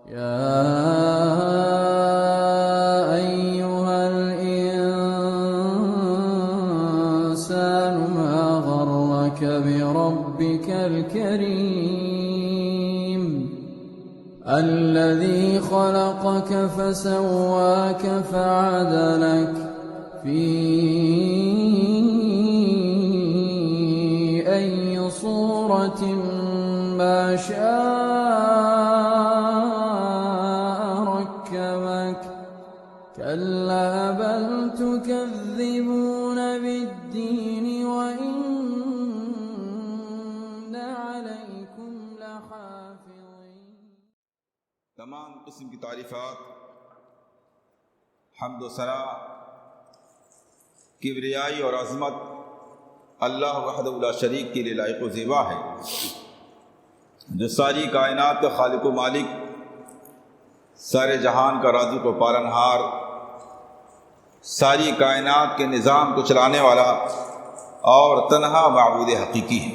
يا أيها الإنسان ما غرك بربك الكريم الذي خلقك فسواك فعدلك في أي صورة ما شاء ركبك كلا بل تكذبون بالدين وإن عليكم لحافظين. تمام قسم کی تعریفات، حمد و ثنا، کبریائی اور عظمت اللہ وحدہ لا شریک کے لیے لائق و زیبا ہے، جو ساری کائنات کا خالق و مالک، سارے جہان کا رازق و پالنہار، ساری کائنات کے نظام کو چلانے والا اور تنہا معبود حقیقی ہے۔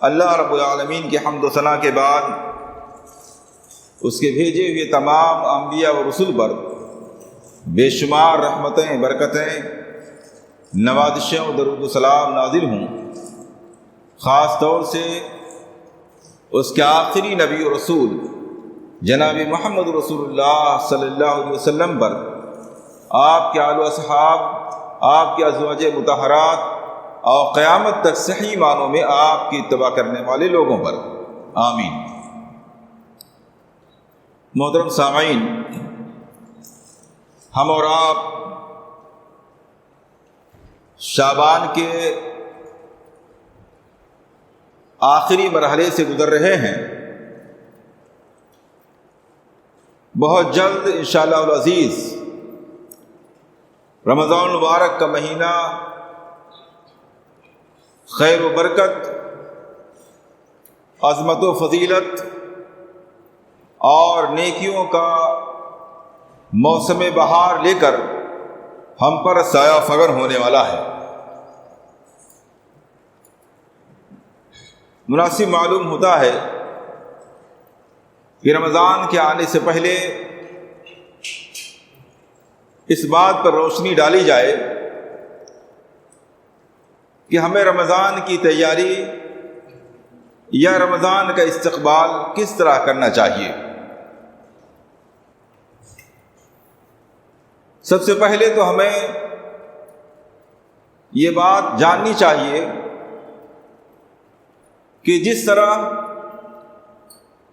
اللہ رب العالمین کے حمد و ثنا کے بعد اس کے بھیجے ہوئے تمام انبیاء و رسول پر بے شمار رحمتیں، برکتیں، نوازشیں و درود و سلام نازل ہوں، خاص طور سے اس کے آخری نبی و رسول جناب محمد رسول اللہ صلی اللہ علیہ وسلم پر، آپ کے آل و اصحاب، آپ کے ازواج مطہرات اور قیامت تک صحیح معنوں میں آپ کی اتباع کرنے والے لوگوں پر، آمین۔ محترم سامعین، ہم اور آپ شعبان کے آخری مرحلے سے گزر رہے ہیں۔ بہت جلد انشاءاللہ العزیز رمضان المبارک کا مہینہ خیر و برکت، عظمت و فضیلت اور نیکیوں کا موسم بہار لے کر ہم پر سایہ فگن ہونے والا ہے۔ مناسب معلوم ہوتا ہے کہ رمضان کے آنے سے پہلے اس بات پر روشنی ڈالی جائے کہ ہمیں رمضان کی تیاری یا رمضان کا استقبال کس طرح کرنا چاہیے۔ سب سے پہلے تو ہمیں یہ بات جاننی چاہیے کہ جس طرح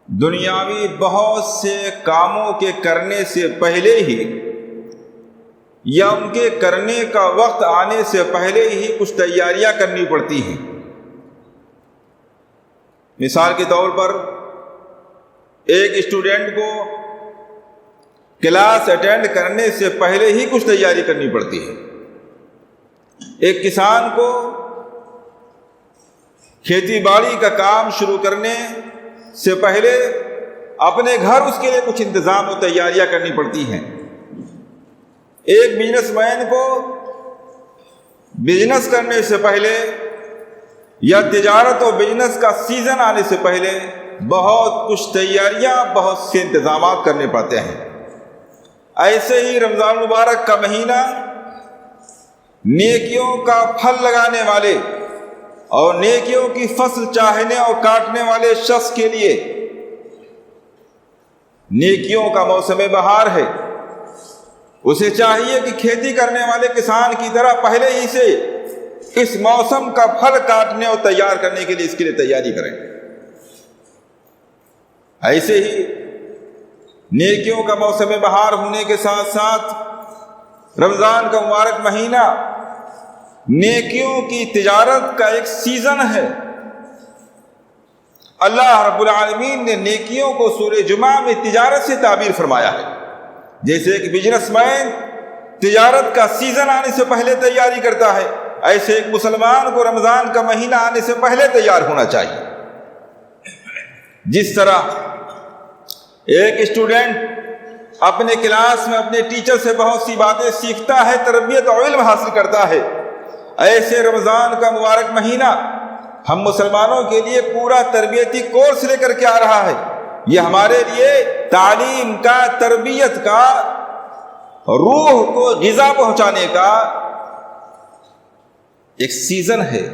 دنیاوی بہت سے کاموں کے کرنے سے پہلے ہی یا ان کے کرنے کا وقت آنے سے پہلے ہی کچھ تیاریاں کرنی پڑتی ہیں۔ مثال کے طور پر ایک اسٹوڈنٹ کو کلاس اٹینڈ کرنے سے پہلے ہی کچھ تیاری کرنی پڑتی ہے۔ ایک کسان کو کھیتی باڑی کا کام شروع کرنے سے پہلے اپنے گھر اس کے لیے کچھ انتظام و تیاریاں کرنی پڑتی ہیں۔ ایک بزنس مین کو بزنس کرنے سے پہلے یا تجارت و بزنس کا سیزن آنے سے پہلے بہت کچھ تیاریاں، بہت سے انتظامات کرنے پڑتے ہیں۔ ایسے ہی رمضان المبارک کا مہینہ نیکیوں کا پھل لگانے والے اور نیکیوں کی فصل چاہنے اور کاٹنے والے شخص کے لیے نیکیوں کا موسم بہار ہے۔ اسے چاہیے کہ کھیتی کرنے والے کسان کی طرح پہلے ہی سے اس موسم کا پھل کاٹنے اور تیار کرنے کے لیے اس کے لیے تیاری کریں۔ ایسے ہی نیکیوں کا موسم بہار ہونے کے ساتھ ساتھ رمضان کا مبارک مہینہ نیکیوں کی تجارت کا ایک سیزن ہے۔ اللہ رب العالمین نے نیکیوں کو سورہ جمعہ میں تجارت سے تعبیر فرمایا ہے۔ جیسے ایک بزنس مین تجارت کا سیزن آنے سے پہلے تیاری کرتا ہے، ایسے ایک مسلمان کو رمضان کا مہینہ آنے سے پہلے تیار ہونا چاہیے۔ جس طرح ایک اسٹوڈنٹ اپنے کلاس میں اپنے ٹیچر سے بہت سی باتیں سیکھتا ہے، تربیت اور علم حاصل کرتا ہے، ایسے رمضان کا مبارک مہینہ ہم مسلمانوں کے لیے پورا تربیتی کورس لے کر کے آ رہا ہے۔ یہ ہمارے لیے تعلیم کا، تربیت کا، روح کو غذا پہنچانے کا ایک سیزن ہے۔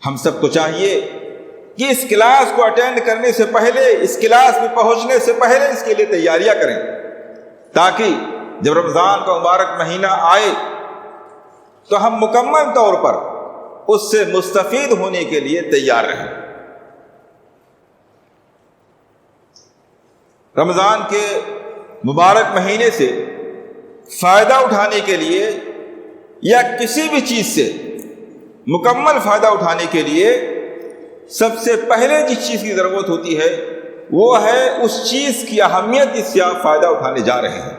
ہم سب کو چاہیے کہ اس کلاس کو اٹینڈ کرنے سے پہلے، اس کلاس میں پہنچنے سے پہلے اس کے لیے تیاریاں کریں، تاکہ جب رمضان کا مبارک مہینہ آئے تو ہم مکمل طور پر اس سے مستفید ہونے کے لیے تیار رہیں۔ رمضان کے مبارک مہینے سے فائدہ اٹھانے کے لیے یا کسی بھی چیز سے مکمل فائدہ اٹھانے کے لیے سب سے پہلے جس چیز کی ضرورت ہوتی ہے وہ ہے اس چیز کی اہمیت جس سے آپ فائدہ اٹھانے جا رہے ہیں،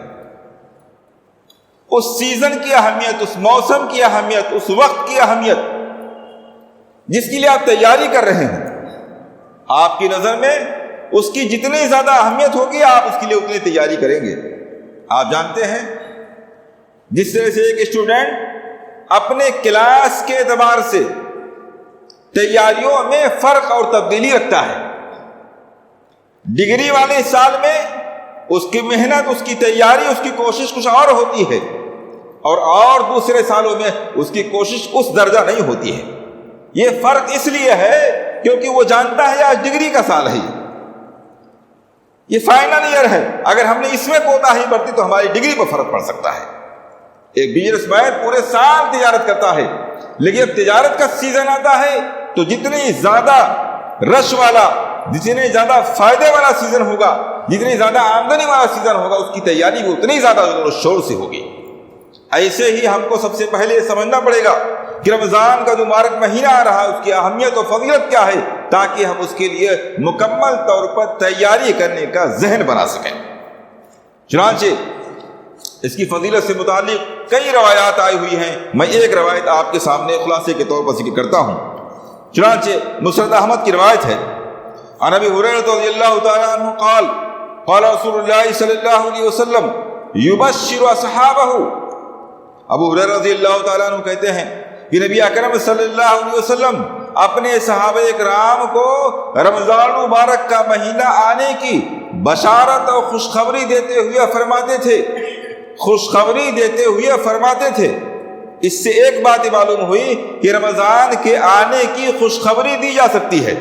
اس سیزن کی اہمیت، اس موسم کی اہمیت، اس وقت کی اہمیت جس کے لیے آپ تیاری کر رہے ہیں۔ آپ کی نظر میں اس کی جتنی زیادہ اہمیت ہوگی آپ اس کے لیے اتنی تیاری کریں گے۔ آپ جانتے ہیں جس طرح سے ایک اسٹوڈنٹ اپنے کلاس کے اعتبار سے تیاریوں میں فرق اور تبدیلی رکھتا ہے، ڈگری والے سال میں اس کی محنت، اس کی تیاری، اس کی کوشش کچھ اور ہوتی ہے، اور دوسرے سالوں میں اس کی کوشش اس درجہ نہیں ہوتی ہے۔ یہ فرق اس لیے ہے کیونکہ وہ جانتا ہے آج ڈگری کا سال ہے، یہ فائنل ایئر ہے، اگر ہم نے اس میں کوتاہی برتی تو ہماری ڈگری پر فرق پڑ سکتا ہے۔ ایک بزنس مین پورے سال تجارت کرتا ہے، لیکن جب تجارت کا سیزن آتا ہے تو جتنی زیادہ رش والا، جتنے زیادہ فائدے والا سیزن ہوگا، جتنی زیادہ آمدنی والا سیزن ہوگا، اس کی تیاری بھی اتنی زیادہ زور و شور سے ہوگی۔ ایسے ہی ہم کو سب سے پہلے یہ سمجھنا پڑے گا کہ رمضان کا جو مبارک مہینہ آ رہا ہے اس کی اہمیت و فضیلت کیا ہے، تاکہ ہم اس کے لیے مکمل طور پر تیاری کرنے کا ذہن بنا سکیں۔ چنانچہ اس کی فضیلت سے متعلق کئی روایات آئی ہوئی ہیں، میں ایک روایت آپ کے سامنے خلاصے کے طور پر ذکر کرتا ہوں۔ چنانچہ مسند احمد کی روایت ہے، عن ابی ہریرہ رضی اللہ تعالی عنہ قال قال رسول اللہ صلی اللہ علیہ وسلم یبشر اصحابہ۔ ابو ہریرہ رضی اللہ تعالیٰ عنہ کہتے ہیں کہ نبی اکرم صلی اللہ علیہ وسلم اپنے صحابہ کرام کو رمضان مبارک کا مہینہ آنے کی بشارت اور خوشخبری دیتے ہوئے فرماتے تھے، خوشخبری دیتے ہوئے فرماتے تھے۔ اس سے ایک بات معلوم ہوئی کہ رمضان کے آنے کی خوشخبری دی جا سکتی ہے،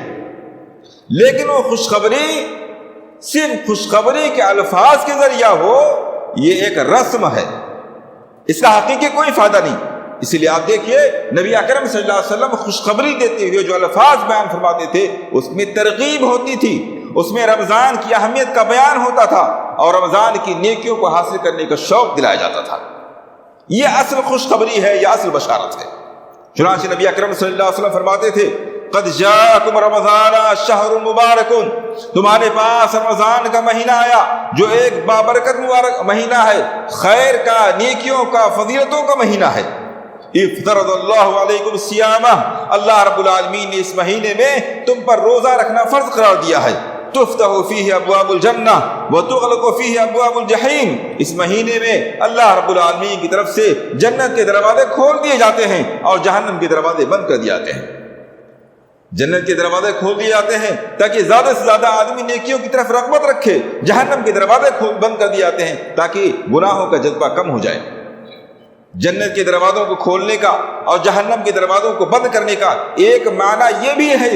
لیکن وہ خوشخبری صرف خوشخبری کے الفاظ کے ذریعہ ہو، یہ ایک رسم ہے، اس کا حقیقی کوئی فائدہ نہیں۔ اس لیے آپ دیکھیے نبی اکرم صلی اللہ علیہ وسلم خوشخبری دیتے ہوئے جو الفاظ بیان فرماتے تھے اس میں ترغیب ہوتی تھی، اس میں رمضان کی اہمیت کا بیان ہوتا تھا اور رمضان کی نیکیوں کو حاصل کرنے کا شوق دلایا جاتا تھا۔ یہ اصل خوشخبری ہے، یہ اصل بشارت ہے۔ چنانچہ نبی اکرم صلی اللہ علیہ وسلم فرماتے تھے قد جاءکم رمضان شہر مبارک، تمہارے پاس رمضان کا مہینہ آیا جو ایک بابرکت مبارک مہینہ ہے، خیر کا، نیکیوں کا، فضیلتوں کا مہینہ ہے۔ افترض اللہ علیکم الصیامہ، اللہ رب العالمین نے اس مہینے میں تم پر روزہ رکھنا فرض قرار دیا ہے۔ تفتح فیہ ابواب الجنہ وتغلق فیہ ابواب الجحیم، اس مہینے میں اللہ رب العالمین کی طرف سے جنت کے دروازے کھول دیے جاتے ہیں اور جہنم کے دروازے بند کر دیے جاتے ہیں۔ جنت کے دروازے کھول دیے جاتے ہیں تاکہ زیادہ سے زیادہ آدمی نیکیوں کی طرف رغبت رکھے، جہنم کے دروازے بند کر دیے جاتے ہیں تاکہ گناہوں کا جذبہ کم ہو جائے۔ جنت کے دروازوں کو کھولنے کا اور جہنم کے دروازوں کو بند کرنے کا ایک معنی یہ بھی ہے،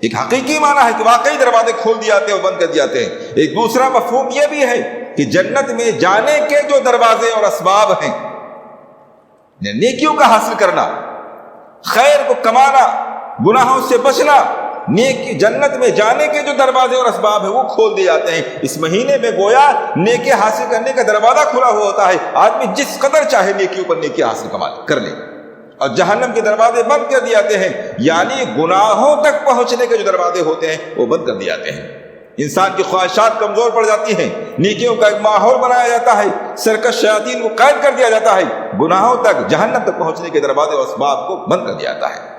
ایک حقیقی معنی ہے کہ واقعی دروازے کھول دیے جاتے ہیں اور بند کر دیے جاتے ہیں۔ ایک دوسرا مفہوم یہ بھی ہے کہ جنت میں جانے کے جو دروازے اور اسباب ہیں، نیکیوں کا حاصل کرنا، خیر کو کمانا، گناہوں سے بچنا، نیکی جنت میں جانے کے جو دروازے اور اسباب ہیں وہ کھول دیے جاتے ہیں۔ اس مہینے میں گویا نیکی حاصل کرنے کا دروازہ کھلا ہوا ہوتا ہے، آدمی جس قدر چاہے نیکیوں پر نیکی حاصل کر لے، اور جہنم کے دروازے بند کر دیے جاتے ہیں، یعنی گناہوں تک پہنچنے کے جو دروازے ہوتے ہیں وہ بند کر دیے جاتے ہیں۔ انسان کی خواہشات کمزور پڑ جاتی ہیں، نیکیوں کا ایک ماحول بنایا جاتا ہے، سرکش شیاطین کو قید کر دیا جاتا ہے، گناہوں تک، جہنم تک پہنچنے کے دروازے اور اسباب کو بند کر دیا جاتا ہے۔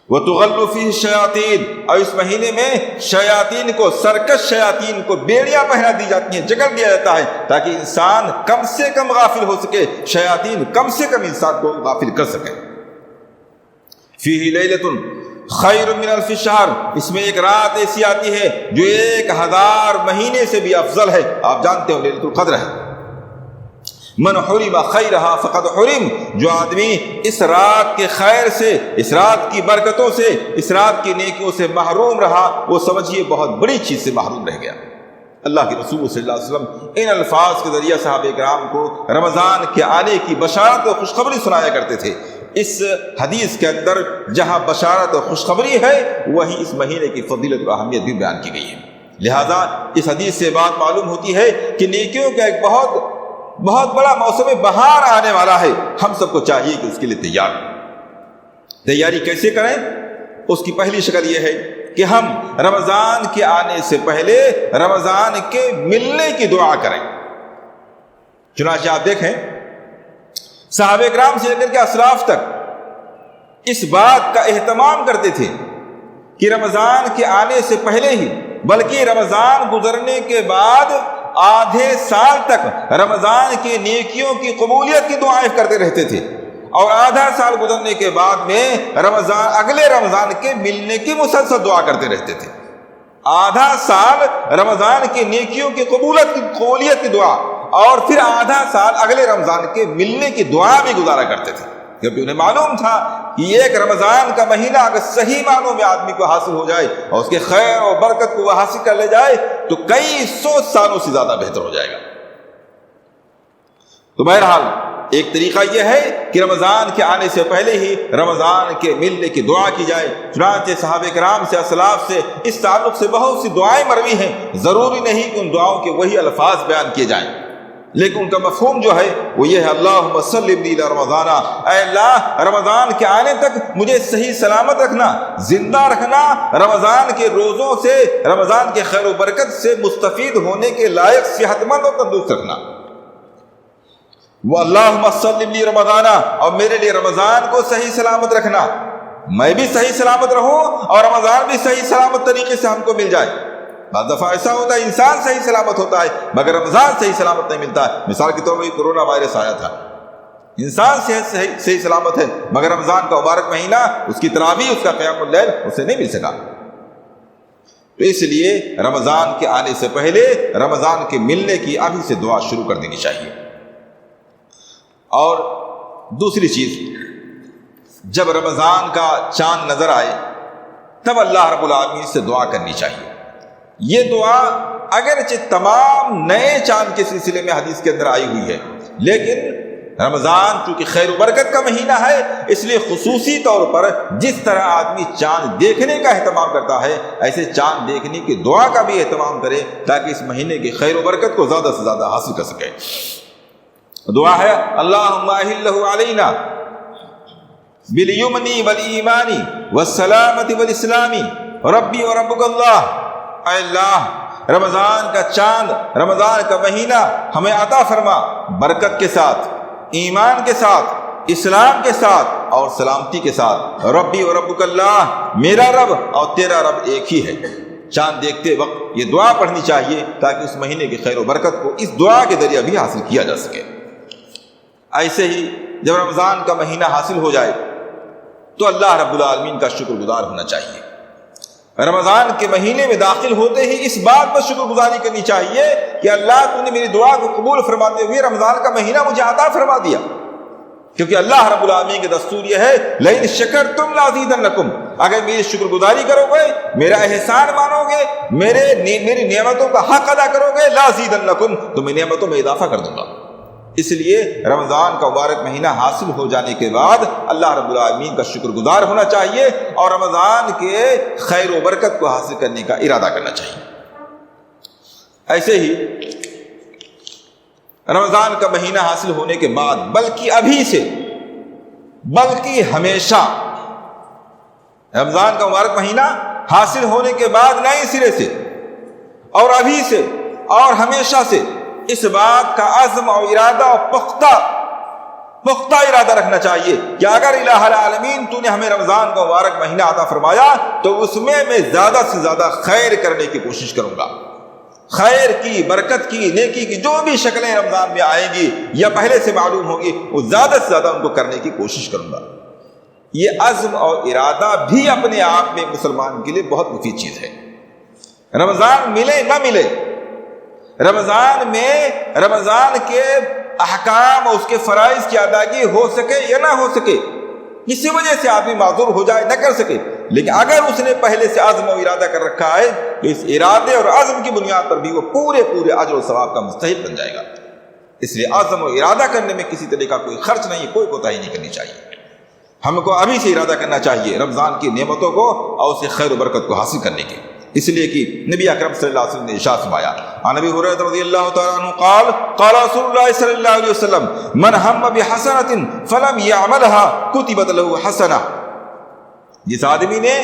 وَتُغَلُّ فِيهِ الشَّيَاطِينُ، اور اس مہینے میں شیاطین کو، سرکش شیاطین کو بیڑیاں پہنا دی جاتی ہیں، جکڑ دیا جاتا ہے تاکہ انسان کم سے کم غافل ہو سکے، شیاطین کم سے کم انسان کو غافل کر سکے۔ فِيهِ لَيْلَةٌ خیر من الف شہر، اس میں ایک رات ایسی آتی ہے جو 1000 مہینے سے بھی افضل ہے، آپ جانتے ہو لیلۃ القدر ہے۔ من حرم خیرہا فقد حرم، جو آدمی اس رات کے خیر سے، اس رات کی برکتوں سے، اس رات کی نیکیوں سے محروم رہا، وہ سمجھیے بہت بڑی چیز سے محروم رہ گیا۔ اللہ کے رسول صلی اللہ علیہ وسلم ان الفاظ کے ذریعے صحابہ کرام کو رمضان کے آنے کی بشارت اور خوشخبری سنایا کرتے تھے۔ اس حدیث کے اندر جہاں بشارت اور خوشخبری ہے، وہیں اس مہینے کی فضیلت اور اہمیت بھی بیان کی گئی ہے۔ لہذا اس حدیث سے بات معلوم ہوتی ہے کہ نیکیوں کا ایک بہت بڑا موسم بہار آنے والا ہے، ہم سب کو چاہیے کہ اس کے لیے تیاری کیسے کریں؟ اس کی پہلی شکل یہ ہے کہ ہم رمضان کے آنے سے پہلے رمضان کے ملنے کی دعا کریں۔ چنانچہ آپ دیکھیں صحابہ کرام سے لے کر کے اسلاف تک اس بات کا اہتمام کرتے تھے کہ رمضان کے آنے سے پہلے ہی، بلکہ رمضان گزرنے کے بعد آدھے سال تک رمضان کی نیکیوں کی قبولیت کی دعائیں کرتے رہتے تھے، اور آدھا سال گزرنے کے بعد میں اگلے رمضان کے ملنے کی مسلسل دعا کرتے رہتے تھے۔ آدھا سال رمضان کی نیکیوں کی قبولیت کی دعا، اور پھر آدھا سال اگلے رمضان کے ملنے کی دعا بھی گزارا کرتے تھے، کیونکہ انہیں معلوم تھا کہ ایک رمضان کا مہینہ اگر صحیح معنوں میں آدمی کو حاصل ہو جائے اور اس کے خیر اور برکت کو وہ حاصل کر لے جائے تو کئی 100 سالوں سے زیادہ بہتر ہو جائے گا۔ تو بہرحال ایک طریقہ یہ ہے کہ رمضان کے آنے سے پہلے ہی رمضان کے ملنے کی دعا کی جائے۔ چنانچہ صحابہ کرام سے، اسلاف سے اس تعلق سے بہت سی دعائیں مروی ہیں، ضروری نہیں کہ ان دعاؤں کے وہی الفاظ بیان کیے جائیں، لیکن ان کا مفہوم جو ہے وہ یہ ہے، اللہم صلی علی رمضان، اے اللہ رمضان کے آنے تک مجھے صحیح سلامت رکھنا، زندہ رکھنا، رمضان کے روزوں سے، رمضان کے خیر و برکت سے مستفید ہونے کے لائق صحت مند اور تندرست رکھنا۔ وہ اللہم صلی علی رمضان، اور میرے لیے رمضان کو صحیح سلامت رکھنا، میں بھی صحیح سلامت رہوں اور رمضان بھی صحیح سلامت طریقے سے ہم کو مل جائے۔ بعض دفعہ ایسا ہوتا ہے انسان صحیح سلامت ہوتا ہے مگر رمضان صحیح سلامت نہیں ملتا ہے۔ مثال کے طور پر کورونا وائرس آیا تھا، انسان صحیح سلامت ہے مگر رمضان کا مبارک مہینہ، اس کی تراویح، اس کا قیام اللیل اسے نہیں مل سکا۔ تو اس لیے رمضان کے آنے سے پہلے رمضان کے ملنے کی ابھی سے دعا شروع کر دینی چاہیے۔ اور دوسری چیز، جب رمضان کا چاند نظر آئے تب اللہ رب العالمین سے دعا کرنی چاہیے۔ یہ دعا اگرچہ تمام نئے چاند کے سلسلے میں حدیث کے اندر آئی ہوئی ہے، لیکن رمضان چونکہ خیر و برکت کا مہینہ ہے، اس لیے خصوصی طور پر جس طرح آدمی چاند دیکھنے کا اہتمام کرتا ہے، ایسے چاند دیکھنے کی دعا کا بھی اہتمام کرے تاکہ اس مہینے کی خیر و برکت کو زیادہ سے زیادہ حاصل کر سکے۔ دعا ہے اللہم اہلہ علینا بالیمن والایمان والسلامۃ والاسلام ربی وربک اللہ۔ اے اللہ رمضان کا چاند، رمضان کا مہینہ ہمیں عطا فرما، برکت کے ساتھ، ایمان کے ساتھ، اسلام کے ساتھ اور سلامتی کے ساتھ۔ ربی و ربک اللہ، میرا رب اور تیرا رب ایک ہی ہے۔ چاند دیکھتے وقت یہ دعا پڑھنی چاہیے تاکہ اس مہینے کی خیر و برکت کو اس دعا کے ذریعے بھی حاصل کیا جا سکے۔ ایسے ہی جب رمضان کا مہینہ حاصل ہو جائے تو اللہ رب العالمین کا شکر گزار ہونا چاہیے۔ رمضان کے مہینے میں داخل ہوتے ہی اس بات پر شکر گزاری کرنی چاہیے کہ اللہ تو نے میری دعا کو قبول فرماتے ہوئے رمضان کا مہینہ مجھے عطا فرما دیا، کیونکہ اللہ رب العالمین کے دستور یہ ہے لئن شکرتم لازیدنکم، اگر میری شکر گزاری کرو گے، میرا احسان مانو گے، میری نعمتوں کا حق ادا کرو گے، لازیدنکم، تو میں نعمتوں میں اضافہ کر دوں گا۔ اس لیے رمضان کا مبارک مہینہ حاصل ہو جانے کے بعد اللہ رب العالمین کا شکر گزار ہونا چاہیے اور رمضان کے خیر و برکت کو حاصل کرنے کا ارادہ کرنا چاہیے۔ ایسے ہی رمضان کا مہینہ حاصل ہونے کے بعد بلکہ ابھی سے، بلکہ ہمیشہ، رمضان کا مبارک مہینہ حاصل ہونے کے بعد نئے سرے سے اور ابھی سے اور ہمیشہ سے اس بات کا عزم اور ارادہ اور پختہ ارادہ رکھنا چاہیے کہ اگر الہ العالمین تو نے ہمیں رمضان کا مبارک مہینہ عطا فرمایا تو اس میں زیادہ سے زیادہ خیر کرنے کی کوشش کروں گا۔ خیر کی، برکت کی، نیکی کی جو بھی شکلیں رمضان میں آئیں گی یا پہلے سے معلوم ہوگی، وہ زیادہ سے زیادہ ان کو کرنے کی کوشش کروں گا۔ یہ عزم اور ارادہ بھی اپنے آپ میں مسلمان کے لیے بہت مفید چیز ہے۔ رمضان ملے نہ ملے، رمضان میں رمضان کے احکام اور اس کے فرائض کی ادائیگی ہو سکے یا نہ ہو سکے، کسی وجہ سے آدمی معذور ہو جائے نہ کر سکے، لیکن اگر اس نے پہلے سے عزم و ارادہ کر رکھا ہے تو اس ارادے اور عزم کی بنیاد پر بھی وہ پورے اجر و ثواب کا مستحق بن جائے گا۔ اس لیے عزم و ارادہ کرنے میں کسی طرح کا کوئی خرچ نہیں، کوئی کوتاہی نہیں کرنی چاہیے۔ ہم کو ابھی سے ارادہ کرنا چاہیے رمضان کی نعمتوں کو اور اسے خیر و برکت کو حاصل کرنے کی، اس لیے کہ نبی اکرم صلی اللہ علیہ وسلم نے ارشاد فرمایا، عن ابی ہریرہ رضی اللہ تعالی عنہ قال قال رسول اللہ صلی اللہ علیہ وسلم من ہم بحسنۃ فلم یعملها کتبت له حسنہ، جس آدمی نے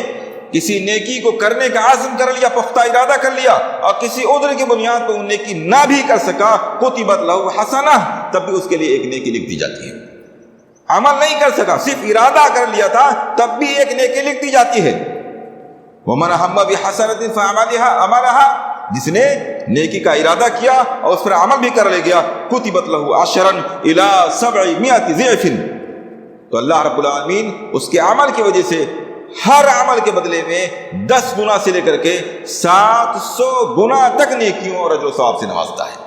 کسی نیکی کو کرنے کا عزم کر لیا، پختہ ارادہ کر لیا، اور کسی عذر کی بنیاد پر وہ نیکی نہ بھی کر سکا، کتبت له حسنہ، تب بھی اس کے لیے ایک نیکی لکھ دی جاتی ہے۔ عمل نہیں کر سکا، صرف ارادہ کر لیا تھا، تب بھی ایک نیکی لکھ دی جاتی ہے۔ وَمَنْ هَمَّ بِحَسَنَةٍ فَعَمَلَهَا، جس نے نیکی کا ارادہ کیا اور اس پر عمل بھی کر لے گیا، كُتِبَتْ لَهُ عَشْرًا إِلَىٰ 700 ضِعْفٍ، تو اللہ رب العالمین اس کے عمل کی وجہ سے ہر عمل کے بدلے میں 10 گنا سے لے کر کے 700 گنا تک نیکیوں اور اجر و ثواب سے نوازتا ہے۔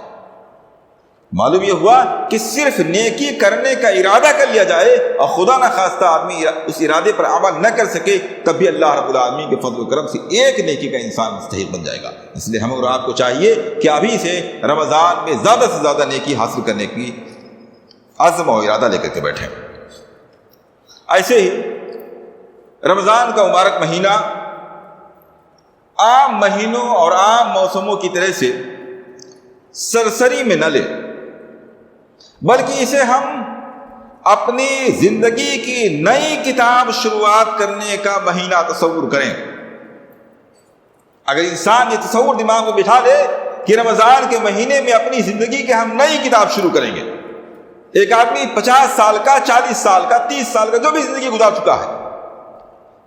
معلوم یہ ہوا کہ صرف نیکی کرنے کا ارادہ کر لیا جائے اور خدا نہ خواستہ آدمی اس ارادے پر عمل نہ کر سکے، تب بھی اللہ رب العالمین کے فضل و کرم سے ایک نیکی کا انسان مستحق بن جائے گا۔ اس لیے ہم اور آپ کو چاہیے کہ ابھی سے رمضان میں زیادہ سے زیادہ نیکی حاصل کرنے کی عزم اور ارادہ لے کر کے بیٹھیں۔ ایسے ہی رمضان کا مبارک مہینہ عام مہینوں اور عام موسموں کی طرح سے سرسری میں نہ لیں، بلکہ اسے ہم اپنی زندگی کی نئی کتاب شروعات کرنے کا مہینہ تصور کریں۔ اگر انسان یہ تصور دماغ میں بٹھا لے کہ رمضان کے مہینے میں اپنی زندگی کے ہم نئی کتاب شروع کریں گے، ایک آدمی 50 سال کا، 40 سال کا، 30 سال کا جو بھی زندگی گزار چکا ہے،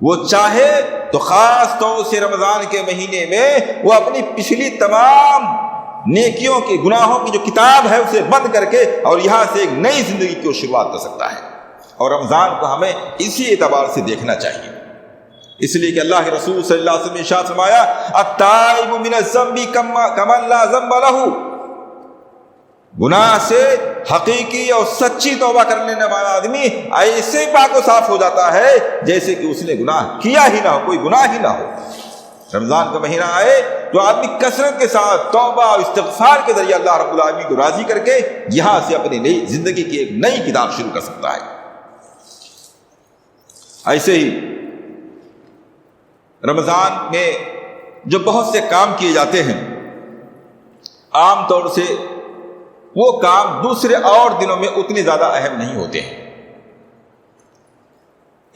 وہ چاہے تو خاص طور سے رمضان کے مہینے میں وہ اپنی پچھلی تمام نیکیوں کی، گناہوں کی جو کتاب ہے اسے بند کر کے اور یہاں سے ایک نئی زندگی کی شروعات کر سکتا ہے۔ اور رمضان کو ہمیں اسی اعتبار سے دیکھنا چاہیے، اس لیے کہ اللہ کے رسول صلی اللہ علیہ وسلم نے ارشاد فرمایا، التائب من الذنب کمن لا ذنب له، گناہ سے حقیقی اور سچی توبہ کرنے والا آدمی ایسے پاک و صاف ہو جاتا ہے جیسے کہ اس نے گناہ کیا ہی نہ ہو، کوئی گناہ ہی نہ ہو۔ رمضان کا مہینہ آئے تو آدمی کثرت کے ساتھ توبہ اور استغفار کے ذریعے اللہ رب العالمین کو راضی کر کے یہاں سے اپنی نئی زندگی کی ایک نئی کتاب شروع کر سکتا ہے۔ ایسے ہی رمضان میں جو بہت سے کام کیے جاتے ہیں، عام طور سے وہ کام دوسرے اور دنوں میں اتنے زیادہ اہم نہیں ہوتے ہیں،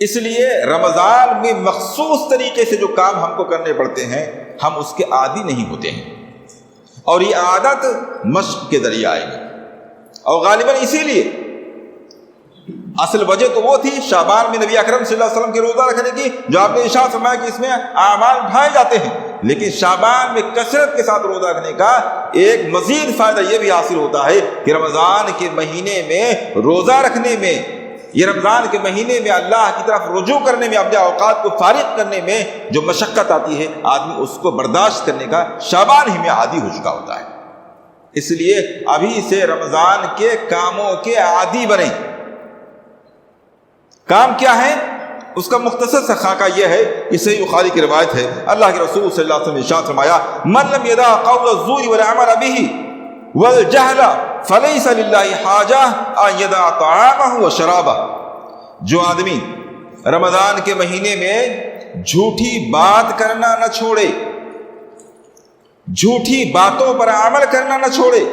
اس لیے رمضان میں مخصوص طریقے سے جو کام ہم کو کرنے پڑتے ہیں ہم اس کے عادی نہیں ہوتے ہیں، اور یہ عادت مشق کے ذریعے آئے گی، اور غالباً اسی لیے اصل وجہ تو وہ تھی شعبان میں نبی اکرم صلی اللہ علیہ وسلم کے روزہ رکھنے کی، جو آپ نے ارشاد فرمایا کہ اس میں اعمال اٹھائے جاتے ہیں، لیکن شعبان میں کثرت کے ساتھ روزہ رکھنے کا ایک مزید فائدہ یہ بھی حاصل ہوتا ہے کہ رمضان کے مہینے میں روزہ رکھنے میں، یہ رمضان کے مہینے میں اللہ کی طرف رجوع کرنے میں، اپنے اوقات کو فارغ کرنے میں جو مشقت آتی ہے آدمی اس کو برداشت کرنے کا شعبان ہی میں عادی ہو چکا ہوتا ہے۔ اس لیے ابھی سے رمضان کے کاموں کے عادی بنیں۔ کام کیا ہے؟ اس کا مختصر سا خاکہ یہ ہے کہ صحیح بخاری کی روایت ہے، اللہ کے رسول صلی اللہ علیہ وسلم نے ارشاد فرمایا، من لم يدع قول الزور والعمل به والجهل فليس لله حاجہ ان يدع طعامه وشرابه، جو آدمی رمضان کے مہینے میں جھوٹی بات کرنا نہ چھوڑے، جھوٹی باتوں پر عمل کرنا نہ چھوڑے،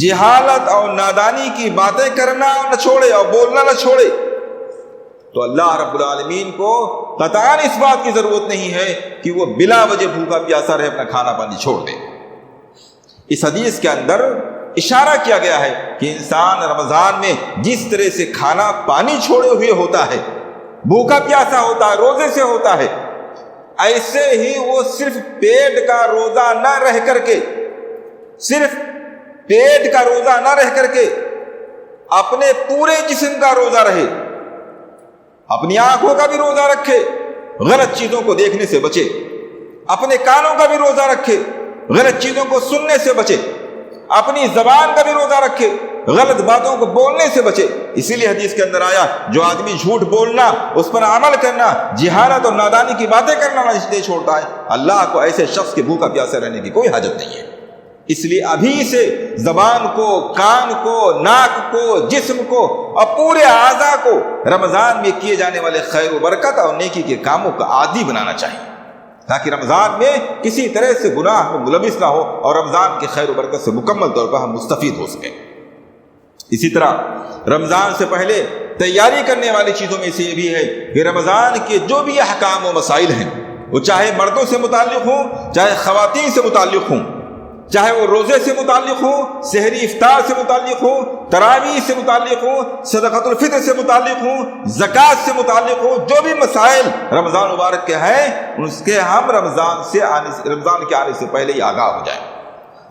جہالت اور نادانی کی باتیں کرنا نہ چھوڑے اور بولنا نہ چھوڑے، تو اللہ رب العالمین کو قطعاً اس بات کی ضرورت نہیں ہے کہ وہ بلا وجہ بھوکا پیاسا رہے، اپنا کھانا پانی چھوڑ دے۔ اس حدیث کے اندر اشارہ کیا گیا ہے کہ انسان رمضان میں جس طرح سے کھانا پانی چھوڑے ہوئے ہوتا ہے، بھوکا پیاسا ہوتا ہے، روزے سے ہوتا ہے، ایسے ہی وہ صرف پیٹ کا روزہ نہ رہ کر کے، صرف پیٹ کا روزہ نہ رہ کر کے اپنے پورے جسم کا روزہ رہے، اپنی آنکھوں کا بھی روزہ رکھے، غلط چیزوں کو دیکھنے سے بچے، اپنے کانوں کا بھی روزہ رکھے، غلط چیزوں کو سننے سے بچے، اپنی زبان کا بھی روزہ رکھے، غلط باتوں کو بولنے سے بچے۔ اسی لیے حدیث کے اندر آیا جو آدمی جھوٹ بولنا، اس پر عمل کرنا، جہالت اور نادانی کی باتیں کرنا نہیں چھوڑتا ہے، اللہ کو ایسے شخص کے بھوکا پیاسے رہنے کی کوئی حاجت نہیں ہے۔ اس لیے ابھی سے زبان کو، کان کو، ناک کو، جسم کو اور پورے اعضاء کو رمضان میں کیے جانے والے خیر و برکت اور نیکی کے کاموں کا عادی بنانا چاہیے، تاکہ رمضان میں کسی طرح سے گناہ میں ملوث نہ ہو اور رمضان کے خیر و برکت سے مکمل طور پر ہم مستفید ہو سکیں۔ اسی طرح رمضان سے پہلے تیاری کرنے والی چیزوں میں سے یہ بھی ہے کہ رمضان کے جو بھی احکام و مسائل ہیں، وہ چاہے مردوں سے متعلق ہوں، چاہے خواتین سے متعلق ہوں، چاہے وہ روزے سے متعلق ہوں، سحری افطار سے متعلق ہوں، تراویح سے متعلق ہوں، صدقۃ الفطر سے متعلق ہوں، زکوٰۃ سے متعلق ہوں، جو بھی مسائل رمضان مبارک کے ہیں اس کے ہم رمضان کے آنے سے پہلے ہی آگاہ ہو جائیں،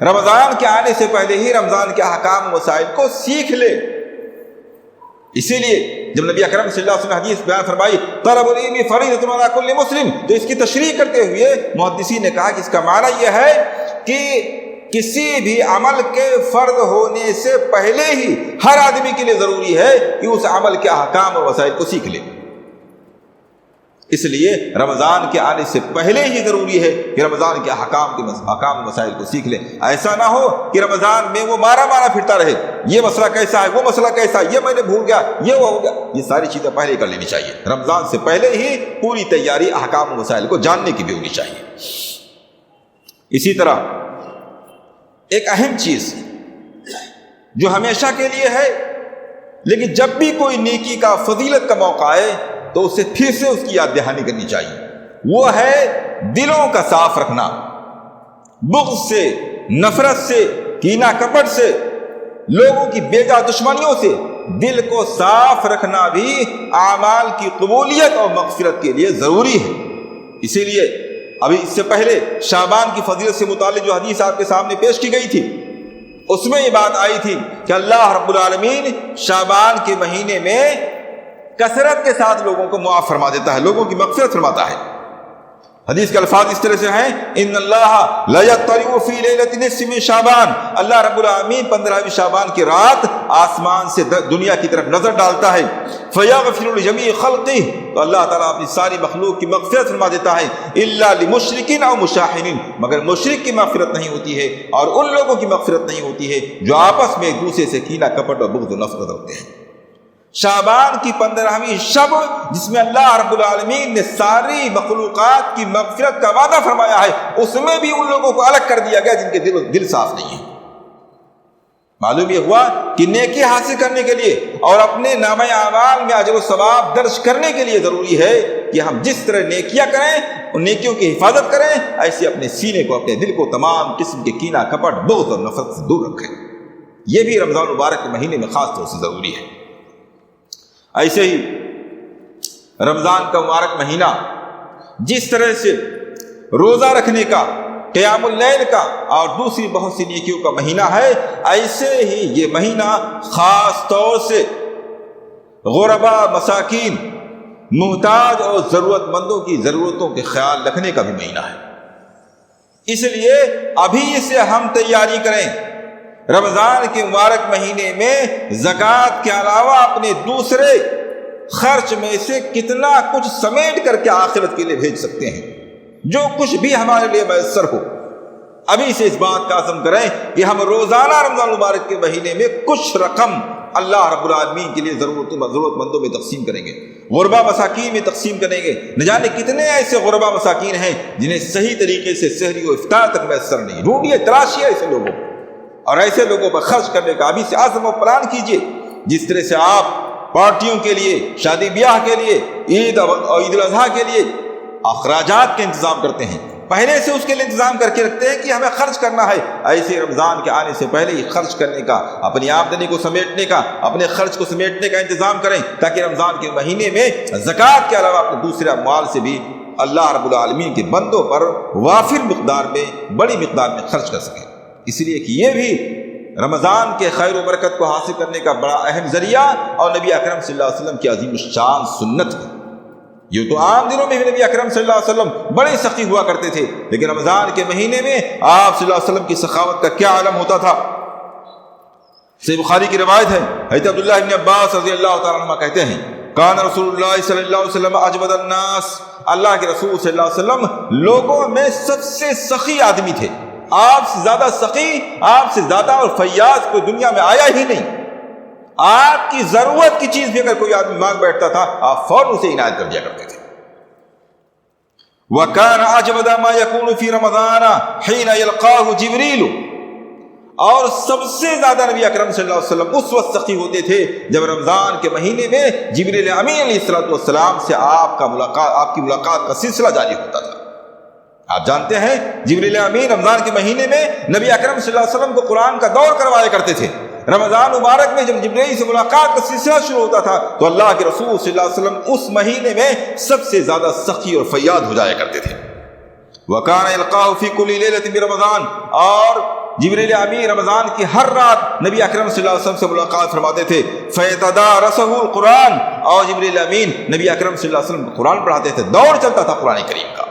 رمضان کے آنے سے پہلے ہی رمضان کے احکام و مسائل کو سیکھ لے۔ اسی لیے جب نبی اکرم صلی اللہ علیہ وسلم نے حدیث بیان فرمائی طلب العلم فریضۃ علی کل مسلم، تو اس کی تشریح کرتے ہوئے محدثین نے کہا کہ اس کا معنی یہ ہے کہ کسی بھی عمل کے فرض ہونے سے پہلے ہی ہر آدمی کے لیے ضروری ہے کہ اس عمل کے احکام اور وسائل کو سیکھ لے۔ اس لیے رمضان کے آنے سے پہلے ہی ضروری ہے کہ رمضان کے احکام مسائل کو سیکھ لے۔ ایسا نہ ہو کہ رمضان میں وہ مارا پھرتا رہے، یہ مسئلہ کیسا ہے، وہ مسئلہ کیسا ہے، یہ میں نے بھول گیا، یہ وہ ہو گیا۔ یہ ساری چیزیں پہلے کر لینی چاہیے، رمضان سے پہلے ہی پوری تیاری احکام مسائل کو جاننے کی بھی ہونی چاہیے۔ اسی طرح ایک اہم چیز جو ہمیشہ کے لیے ہے لیکن جب بھی کوئی نیکی کا، فضیلت کا موقع آئے تو اسے پھر سے اس کی یاد دہانی کرنی چاہیے، وہ ہے دلوں کا صاف رکھنا، بغض سے، نفرت سے، کینہ کپٹ سے، لوگوں کی بیجا دشمنیوں سے دل کو صاف رکھنا بھی اعمال کی قبولیت اور مغفرت کے لیے ضروری ہے۔ اسی لیے ابھی اس سے پہلے شعبان کی فضیلت سے متعلق جو حدیث آپ کے سامنے پیش کی گئی تھی، اس میں یہ بات آئی تھی کہ اللہ رب العالمین شعبان کے مہینے میں کثرت کے ساتھ لوگوں کو معاف فرما دیتا ہے، لوگوں کی مغفرت فرماتا ہے۔ حدیث کے الفاظ اس طرح سے ہیں ان اللہ لا یطلع فی لیلۃ نصف من شعبان، اللہ رب العالمین 15ویں شعبان کی رات آسمان سے دنیا کی طرف نظر ڈالتا ہے، فیغفر لجمیع خلقہ، تو اللہ تعالیٰ اپنی ساری مخلوق کی مغفرت فرما دیتا ہے، الا لمشرک او مشاحن، مگر مشرک کی مغفرت نہیں ہوتی ہے اور ان لوگوں کی مغفرت نہیں ہوتی ہے جو آپس میں ایک دوسرے سے کینہ کپٹ اور بغض و نفرت رکھتے ہیں۔ شعبان کی 15ویں شب جس میں اللہ رب العالمین نے ساری مخلوقات کی مغفرت کا وعدہ فرمایا ہے، اس میں بھی ان لوگوں کو الگ کر دیا گیا جن کے دل صاف نہیں ہے۔ معلوم یہ ہوا کہ نیکی حاصل کرنے کے لیے اور اپنے نامہ اعمال میں اجر و ثواب درج کرنے کے لیے ضروری ہے کہ ہم جس طرح نیکیاں کریں، ان نیکیوں کی حفاظت کریں، ایسے اپنے سینے کو، اپنے دل کو تمام قسم کے کینہ کپٹ، بغض اور نفرت سے دور رکھیں۔ یہ بھی رمضان مبارک کے مہینے میں خاص طور سے ضروری ہے۔ ایسے ہی رمضان کا مبارک مہینہ جس طرح سے روزہ رکھنے کا، قیام اللیل کا اور دوسری بہت سی نیکیوں کا مہینہ ہے، ایسے ہی یہ مہینہ خاص طور سے غربا، مساکین، محتاج اور ضرورت مندوں کی ضرورتوں کے خیال رکھنے کا بھی مہینہ ہے۔ اس لیے ابھی سے ہم تیاری کریں، رمضان کے مبارک مہینے میں زکوٰۃ کے علاوہ اپنے دوسرے خرچ میں سے کتنا کچھ سمیٹ کر کے آخرت کے لیے بھیج سکتے ہیں، جو کچھ بھی ہمارے لیے میسر ہو۔ ابھی سے اس بات کا عزم کریں کہ ہم روزانہ رمضان مبارک کے مہینے میں کچھ رقم اللہ رب العالمین کے لیے ضرورت مندوں میں تقسیم کریں گے، غربا مساکین میں تقسیم کریں گے۔ نہ جانے کتنے ایسے غربا مساکین ہیں جنہیں صحیح طریقے سے سحری و افطار تک میسر نہیں، ڈھونڈیے، تلاشیے ایسے لوگوں کو اور ایسے لوگوں پر خرچ کرنے کا ابھی سے عزم و پلان کیجئے۔ جس طرح سے آپ پارٹیوں کے لیے، شادی بیاہ کے لیے، عید اور عید الاضحیٰ کے لیے اخراجات کے انتظام کرتے ہیں، پہلے سے اس کے لیے انتظام کر کے رکھتے ہیں کہ ہمیں خرچ کرنا ہے، ایسے رمضان کے آنے سے پہلے ہی خرچ کرنے کا، اپنی آمدنی کو سمیٹنے کا، اپنے خرچ کو سمیٹنے کا انتظام کریں، تاکہ رمضان کے مہینے میں زکوٰۃ کے علاوہ اپنے دوسرے اموال سے بھی اللہ رب العالمین کے بندوں پر وافر مقدار میں، بڑی مقدار میں خرچ کر سکیں۔ اس لیے کہ یہ بھی رمضان کے خیر و برکت کو حاصل کرنے کا بڑا اہم ذریعہ اور نبی اکرم صلی اللہ علیہ وسلم کی عظیم الشان سنت ہے۔ یہ تو عام دنوں میں بھی نبی اکرم صلی اللہ علیہ وسلم بڑے سخی ہوا کرتے تھے، لیکن رمضان کے مہینے میں آپ صلی اللہ علیہ وسلم کی سخاوت کا کیا عالم ہوتا تھا۔ صحیح بخاری کی روایت ہے، حضرت عبداللہ ابن عباس رضی اللہ تعالیٰ عنہ کہتے ہیں کان رسول اللہ صلی اللہ علیہ وسلم اجود الناس، اللہ کے رسول صلی اللہ علیہ وسلم لوگوں میں سب سے سخی آدمی تھے۔ آپ سے زیادہ سخی، آپ سے زیادہ اور فیاض کوئی دنیا میں آیا ہی نہیں۔ آپ کی ضرورت کی چیز بھی اگر کوئی آدمی مانگ بیٹھتا تھا آپ فوراً اسے عنایت کر دیا کرتے تھے۔ وَكَانَ أَجْوَدَ مَا يَكُونُ فِي رَمَضَانَ حِينَ يَلْقَاهُ جِبْرِيلُ، اور سب سے زیادہ نبی اکرم صلی اللہ علیہ وسلم اس وقت سخی ہوتے تھے جب رمضان کے مہینے میں جبریل امین علیہ السلام سے آپ کی ملاقات کا سلسلہ جاری ہوتا تھا۔ آپ جانتے ہیں جبریل امین رمضان کے مہینے میں نبی اکرم صلی اللہ علیہ وسلم کو قرآن کا دور کروایا کرتے تھے۔ رمضان مبارک میں جب جبریل سے ملاقات کا سلسلہ شروع ہوتا تھا تو اللہ کے رسول صلی اللہ علیہ وسلم اس مہینے میں سب سے زیادہ سخی اور فیاض ہو جایا کرتے تھے۔ وَكَانَ يَلْقَاهُ فِي كُلِّ لَيْلَةٍ بِرَمَضَانَ، اور جبریل امین رمضان کی ہر رات نبی اکرم صلی اللہ علیہ وسلم سے ملاقات فرماتے تھے۔ فَيَتَدَارَسُهُ الْقُرْآنَ، اور جبریل امین نبی اکرم صلی اللہ علیہ وسلم کو قرآن پڑھاتے تھے، دور چلتا تھا قرآن کریم کا۔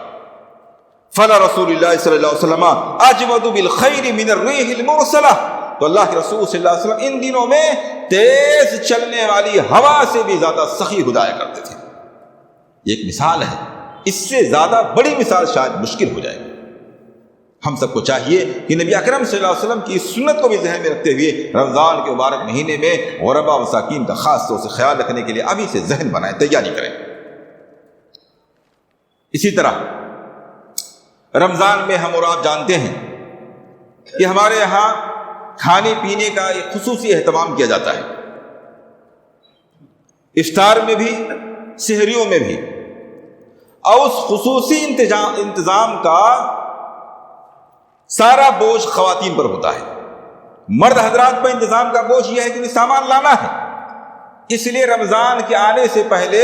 فَلَا رسول اللہ صلی اللہ علیہ وسلم اجود بالخیر من الریح المرسلہ، تو اللہ کے رسول صلی اللہ علیہ وسلم ان دنوں میں تیز چلنے والی ہوا سے بھی زیادہ سخی ہو جایا کرتے تھے۔ یہ ایک مثال ہے، اس سے زیادہ بڑی مثال شاید مشکل ہو جائے گی۔ ہم سب کو چاہیے کہ نبی اکرم صلی اللہ علیہ وسلم کی اس سنت کو بھی ذہن میں رکھتے ہوئے رمضان کے مبارک مہینے میں غربا مساکین کا خاص طور سے خیال رکھنے کے لیے ابھی سے ذہن بنائیں، تیاری کریں۔ اسی طرح رمضان میں ہم اور آپ جانتے ہیں کہ ہمارے یہاں کھانے پینے کا ایک خصوصی اہتمام کیا جاتا ہے، افطار میں بھی سحریوں میں بھی، اور اس خصوصی انتظام کا سارا بوجھ خواتین پر ہوتا ہے۔ مرد حضرات پر انتظام کا بوجھ یہ ہے کہ انہیں سامان لانا ہے، اس لیے رمضان کے آنے سے پہلے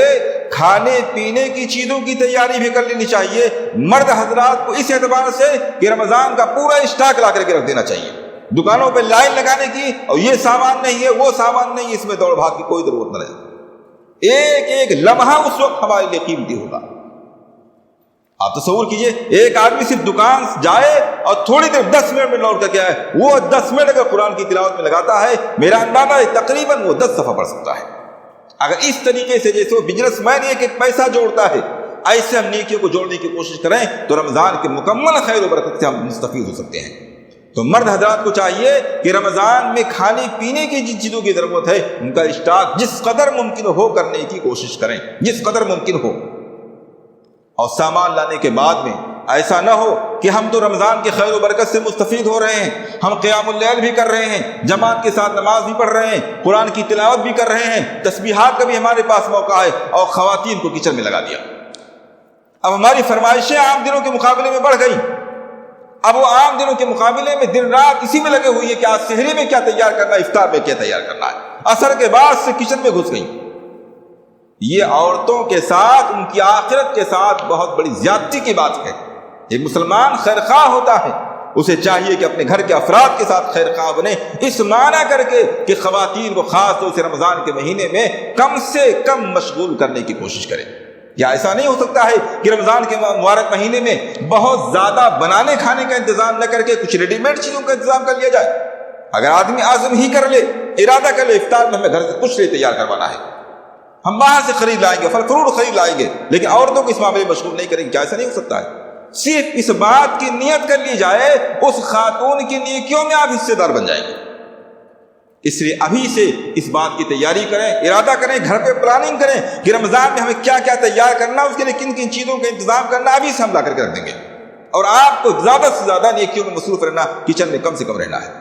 کھانے پینے کی چیزوں کی تیاری بھی کر لینی چاہیے۔ مرد حضرات کو اس اعتبار سے کہ رمضان کا پورا اسٹاک لا کر کے رکھ دینا چاہیے، دکانوں پہ لائن لگانے کی اور یہ سامان نہیں ہے وہ سامان نہیں، اس میں دوڑ بھاگ کی کوئی ضرورت نہ رہے۔ ایک ایک لمحہ اس وقت ہمارے لیے قیمتی ہوگا۔ آپ تصور کیجئے ایک آدمی صرف دکان جائے اور تھوڑی دیر 10 منٹ میں لوٹ کر کے آئے، وہ 10 منٹ اگر قرآن کی تلاوت میں لگاتا ہے میرا اندازہ ہے تقریباً وہ 10 صفحہ پڑھ سکتا ہے۔ اگر اس طریقے سے جیسے وہ بزنس مین ایک ایک پیسہ جوڑتا ہے، ایسے ہم نیکیوں کو جوڑنے کی کوشش کریں تو رمضان کے مکمل خیر و برکت سے ہم مستفید ہو سکتے ہیں۔ تو مرد حضرات کو چاہیے کہ رمضان میں کھانے پینے کی جن چیزوں کی ضرورت ہے ان کا اسٹاک جس قدر ممکن ہو کرنے کی کوشش کریں، جس قدر ممکن ہو۔ اور سامان لانے کے بعد میں ایسا نہ ہو کہ ہم تو رمضان کے خیر و برکت سے مستفید ہو رہے ہیں، ہم قیام اللیل بھی کر رہے ہیں، جماعت کے ساتھ نماز بھی پڑھ رہے ہیں، قرآن کی تلاوت بھی کر رہے ہیں، تسبیحات کا بھی ہمارے پاس موقع ہے، اور خواتین کو کچن میں لگا دیا۔ اب ہماری فرمائشیں عام دنوں کے مقابلے میں بڑھ گئی، اب وہ عام دنوں کے مقابلے میں دن رات اسی میں لگے ہوئی ہے کہ آج سحری میں کیا تیار کرنا ہے، افطار میں کیا تیار کرنا ہے، عصر کے بعد سے کچن میں گھس گئی۔ یہ عورتوں کے ساتھ ان کی آخرت کے ساتھ بہت بڑی زیادتی کی بات ہے۔ ایک مسلمان خیرخواہ ہوتا ہے، اسے چاہیے کہ اپنے گھر کے افراد کے ساتھ خیرخواہ بنے، اس معنی کر کے کہ خواتین کو خاص طور سے رمضان کے مہینے میں کم سے کم مشغول کرنے کی کوشش کرے۔ یا ایسا نہیں ہو سکتا ہے کہ رمضان کے مبارک مہینے میں بہت زیادہ بنانے کھانے کا انتظام نہ کر کے کچھ ریڈی میڈ چیزوں کا انتظام کر لیا جائے۔ اگر آدمی عزم ہی کر لے، ارادہ کر لے افطار میں ہمیں گھر سے کچھ نہیں تیار کروانا ہے، ہم باہر سے خرید لائیں گے، پھل فروٹ خرید لائیں گے، لیکن عورتوں کو اس معاملے میں مشغول نہیں کریں گے، کیا ایسا نہیں ہو سکتا ہے؟ صرف اس بات کی نیت کر لی جائے اس خاتون کی نیکیوں میں آپ حصے دار بن جائیں گے۔ اس لیے ابھی سے اس بات کی تیاری کریں، ارادہ کریں، گھر پہ پلاننگ کریں کہ رمضان میں ہمیں کیا کیا تیار کرنا، اس کے لیے کن کن چیزوں کا انتظام کرنا، ابھی سے ہم لا کر کے رکھ دیں گے۔ اور آپ کو زیادہ سے زیادہ نیکیوں میں مصروف رہنا، کچن میں کم سے کم رہنا ہے۔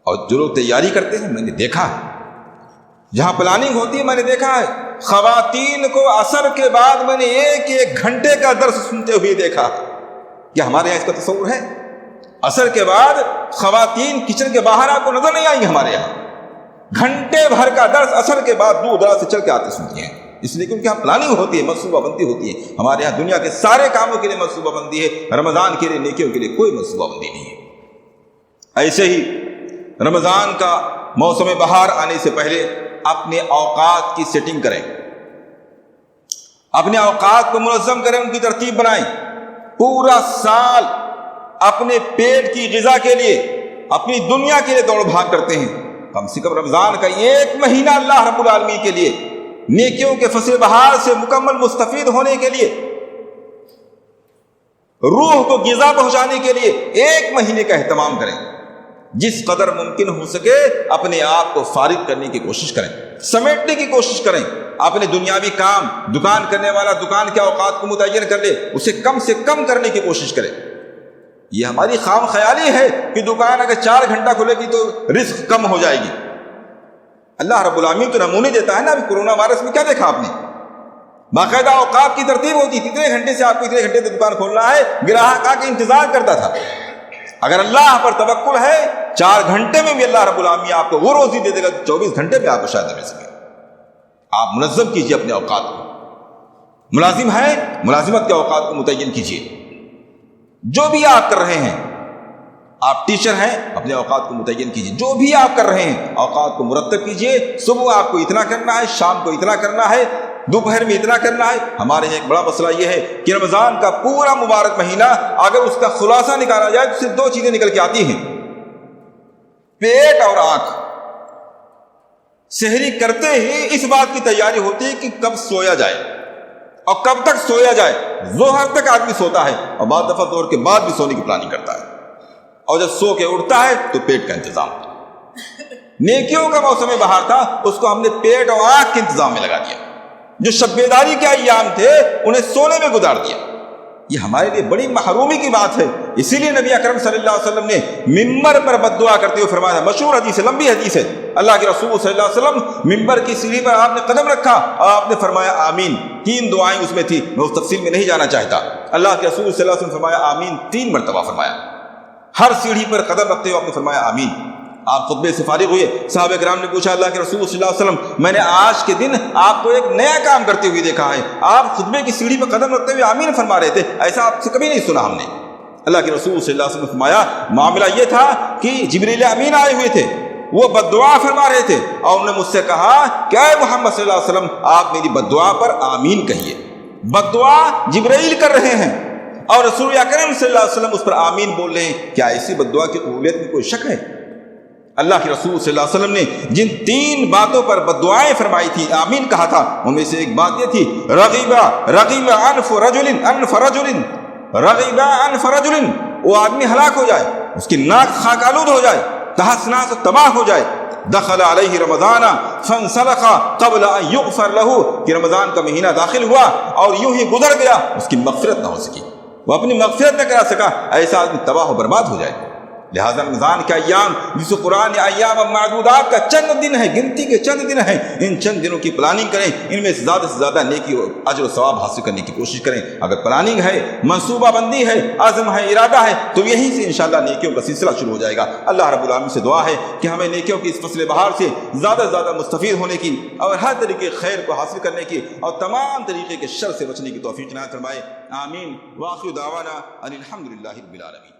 اور جو لوگ تیاری کرتے ہیں میں نے دیکھا ہے، جہاں پلاننگ ہوتی ہے میں نے دیکھا ہے، خواتین کو عصر کے بعد میں نے ایک ایک گھنٹے کا درس سنتے ہوئے دیکھا۔ کیا ہمارے یہاں اس کا تصور ہے؟ عصر کے بعد خواتین کچن کے باہر آپ کو نظر نہیں آئیں گی ہمارے یہاں، گھنٹے بھر کا درس عصر کے بعد دور دراز سے چل کے آتے سنتی ہیں، اس لیے کیونکہ یہاں پلاننگ ہوتی ہے، منصوبہ بندی ہوتی ہے۔ ہمارے یہاں دنیا کے سارے کاموں کے لیے منصوبہ بندی ہے، رمضان کے لیے نیکیوں کے لیے کوئی منصوبہ بندی نہیں ہے۔ ایسے ہی رمضان کا موسم بہار آنے سے پہلے اپنے اوقات کی سیٹنگ کریں، اپنے اوقات کو منظم کریں، ان کی ترتیب بنائیں. پورا سال اپنے پیٹ کی غذا کے لیے، اپنی دنیا کے لیے دوڑ بھاگ کرتے ہیں. کم سے کم رمضان کا ایک مہینہ اللہ رب العالمین کے لیے، نیکیوں کے فصل بہار سے مکمل مستفید ہونے کے لیے، روح کو غذا پہنچانے کے لیے ایک مہینے کا اہتمام کریں. جس قدر ممکن ہو سکے اپنے آپ کو فارغ کرنے کی کوشش کریں، سمیٹنے کی کوشش کریں. اپنے دنیاوی کام، دکان کرنے والا دکان کے اوقات کو متعین کر لے، اسے کم سے کم کرنے کی کوشش کرے. یہ ہماری خام خیالی ہے کہ دکان اگر 4 گھنٹہ کھلے گی تو رزق کم ہو جائے گی. اللہ رب العالمین تو نمونے دیتا ہے نا. ابھی کورونا وائرس میں کیا دیکھا آپ نے؟ باقاعدہ اوقات کی ترتیب ہوتی تھی، اتنے گھنٹے سے آپ کو اتنے گھنٹے سے دکان کھولنا ہے، گراہک آ کے انتظار کرتا تھا. اگر اللہ پر توکل ہے 4 گھنٹے میں بھی اللہ رب العالمین آپ کو وہ روزی دے دے گا 24 گھنٹے میں آپ کو شاید نہ مل سکے. آپ منظم کیجئے اپنے اوقات کو. ملازم ہیں، ملازمت کے اوقات کو متعین کیجئے. جو بھی آپ کر رہے ہیں، آپ ٹیچر ہیں، اپنے اوقات کو متعین کیجئے. جو بھی آپ کر رہے ہیں اوقات کو مرتب کیجئے. صبح آپ کو اتنا کرنا ہے، شام کو اتنا کرنا ہے، دوپہر میں اتنا کرنا ہے. ہمارے یہاں ایک بڑا مسئلہ یہ ہے کہ رمضان کا پورا مبارک مہینہ اگر اس کا خلاصہ نکالا جائے تو صرف 2 چیزیں نکل کے آتی ہیں، پیٹ اور آنکھ. سحری کرتے ہی اس بات کی تیاری ہوتی ہے کہ کب سویا جائے اور کب تک سویا جائے. ظہر تک آدمی سوتا ہے اور بعض دفعہ ظہر کے بعد بھی سونے کی پلاننگ کرتا ہے، اور جب سو کے اٹھتا ہے تو پیٹ کا انتظام. نیکیوں کا موسم بہار تھا، اس کو ہم نے پیٹ اور آنکھ کے انتظام میں لگا دیا. جو شب بیداری کے ایام تھے انہیں سونے میں گزار دیا. یہ ہمارے لیے بڑی محرومی کی بات ہے. اسی لیے نبی اکرم صلی اللہ علیہ وسلم نے ممبر پر بد دعا کرتے ہوئے فرمایا، مشہور حدیث ہے، لمبی حدیث ہے. اللہ کے رسول صلی اللہ علیہ وسلم ممبر کی سیڑھی پر آپ نے قدم رکھا اور آپ نے فرمایا آمین. 3 دعائیں اس میں تھی، میں اس تفصیل میں نہیں جانا چاہتا. اللہ کے رسول صلی اللہ علیہ وسلم فرمایا آمین 3 مرتبہ فرمایا. ہر سیڑھی پر قدم رکھتے ہوئے آپ نے فرمایا آمین. آپ خطبے سے فارغ ہوئے، صحابہ کرام نے پوچھا اللہ کے رسول صلی اللہ علیہ وسلم میں نے آج کے دن آپ کو ایک نیا کام کرتے ہوئے دیکھا ہے، آپ خطبے کی سیڑھی پر قدم رکھتے ہوئے آمین فرما رہے تھے، ایسا آپ سے کبھی نہیں سنا ہم نے. اللہ کے رسول صلی اللہ علیہ وسلم نے فرمایا معاملہ یہ تھا کہ جبریل امین آئے ہوئے تھے، وہ بد دعا فرما رہے تھے اور انہوں نے مجھ سے کہا کہ اے محمد صلی اللہ علیہ وسلم آپ میری بد دعا پر آمین کہیے. بد دعا جبریل کر رہے ہیں اور رسول اکرم صلی اللہ علیہ وسلم اس پر آمین بول رہے ہیں. کیا ایسی بد دعا کی قبولیت میں کوئی شک ہے؟ اللہ کے رسول صلی اللہ علیہ وسلم نے جن 3 باتوں پر بد دعائیں فرمائی تھی، آمین کہا تھا، ان میں سے ایک بات یہ تھی رغیب انف رجل، وہ آدمی ہلاک ہو جائے، اس کی ناک خاک آلود ہو جائے، تہس نہس تباہ ہو جائے. دخل علیہ رمضان فانسلخ قبل ان یغفر له، کہ رمضان کا مہینہ داخل ہوا اور یوں ہی گزر گیا، اس کی مغفرت نہ ہو سکی، وہ اپنی مغفرت نہ کرا سکا. ایسا آدمی تباہ و برباد ہو جائے. لہذا رمضان کے ایام جس کو قرآن ایام معدودات کا چند دن ہے، گنتی کے چند دن ہیں، ان چند دنوں کی پلاننگ کریں، ان میں سے زیادہ نیکی و اجر و ثواب حاصل کرنے کی کوشش کریں. اگر پلاننگ ہے، منصوبہ بندی ہے، عزم ہے، ارادہ ہے تو یہیں سے انشاءاللہ نیکیوں کا سلسلہ شروع ہو جائے گا. اللہ رب العالمین سے دعا ہے کہ ہمیں نیکیوں کی اس فصل بہار سے زیادہ مستفید ہونے کی اور ہر طریقے خیر کو حاصل کرنے کی اور تمام طریقے کے شر سے بچنے کی توفیق عنایت فرمائے. آمین. وآخر دعوانا ان الحمدللہ رب العالمین.